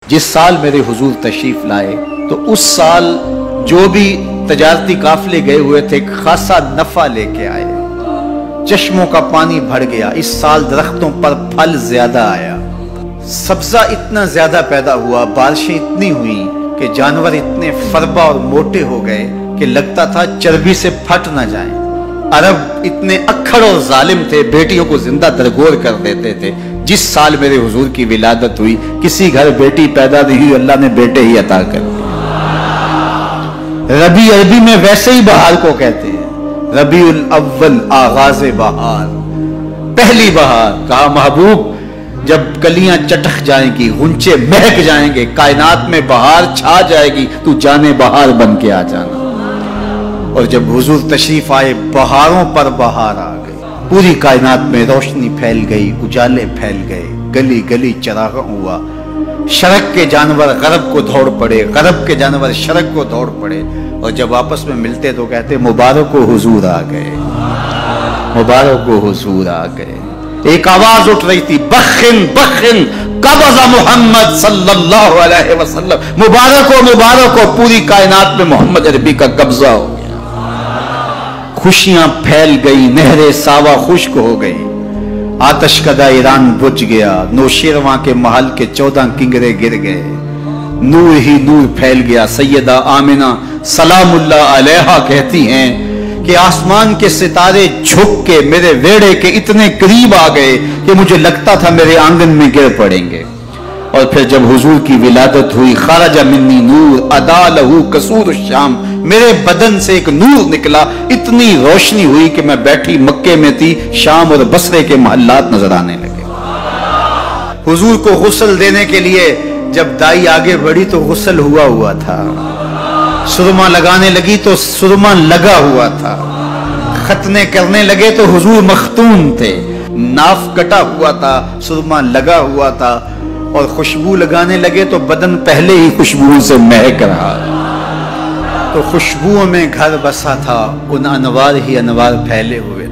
جس سال میرے حضور تشریف لائے تو اس سال جو بھی تجارتی قافلے گئے ہوئے تھے خاصا نفع لے کے آئے، چشموں کا پانی بڑھ گیا، اس سال درختوں پر پھل زیادہ آیا، سبزہ اتنا زیادہ پیدا ہوا، بارشیں اتنی ہوئیں کہ جانور اتنے فربا اور موٹے ہو گئے کہ لگتا تھا چربی سے پھٹ نہ جائیں۔ عرب اتنے اکھڑ اور ظالم تھے، بیٹیوں کو زندہ درگور کر دیتے تھے۔ جس سال میرے حضور کی ولادت ہوئی کسی گھر بیٹی پیدا نہیں ہوئی، اللہ نے بیٹے ہی عطا کر دیے۔ ربیع عربی میں ویسے ہی بہار کو کہتے ہیں، ربیع الاول آغاز بہار، پہلی بہار۔ کہا محبوب جب کلیاں چٹخ جائیں گی، غنچے مہک جائیں گے، کائنات میں بہار چھا جائے گی، تو جانے بہار بن کے آ جانا۔ اور جب حضور تشریف آئے بہاروں پر بہار آ گئی، پوری کائنات میں روشنی پھیل گئی، اجالے پھیل گئے، گلی گلی چراغاں ہوا، شرق کے جانور غرب کو دوڑ پڑے، غرب کے جانور شرق کو دوڑ پڑے، اور جب آپس میں ملتے تو کہتے مبارک ہو حضور آ گئے، مبارک ہو حضور آ گئے۔ ایک آواز اٹھ رہی تھی، بخن بخن قبض محمد صلی اللہ علیہ وسلم، مبارک ہو پوری کائنات میں محمد عربی کا قبضہ ہو گیا۔ خوشیاں پھیل گئی، نہریں ساوا خشک ہو گئی، آتش کدہ ایران بجھ گیا، نوشیرواں کے محل کے 14 کنگرے گر گئے، نور ہی نور پھیل گیا۔ سیدہ آمنہ سلام اللہ علیہا کہتی ہیں کہ آسمان کے ستارے جھک کے میرے ویڑے کے اتنے قریب آ گئے کہ مجھے لگتا تھا میرے آنگن میں گر پڑیں گے۔ اور پھر جب حضور کی ولادت ہوئی، خرج منی نور ادا لہو قصور الشام، میرے بدن سے ایک نور نکلا، اتنی روشنی ہوئی کہ میں بیٹھی مکے میں تھی، شام اور بصرے کے محلات نظر آنے لگے۔ حضور کو غسل دینے کے لیے جب دائی آگے بڑھی تو غسل ہوا تھا، سرما لگانے لگی تو سرما لگا ہوا تھا، ختنے کرنے لگے تو حضور مختون تھے، ناف کٹا ہوا تھا، سرما لگا ہوا تھا، اور خوشبو لگانے لگے تو بدن پہلے ہی خوشبو سے مہک رہا، تو خوشبوؤں میں گھر بسا تھا، ان انوار ہی انوار پھیلے ہوئے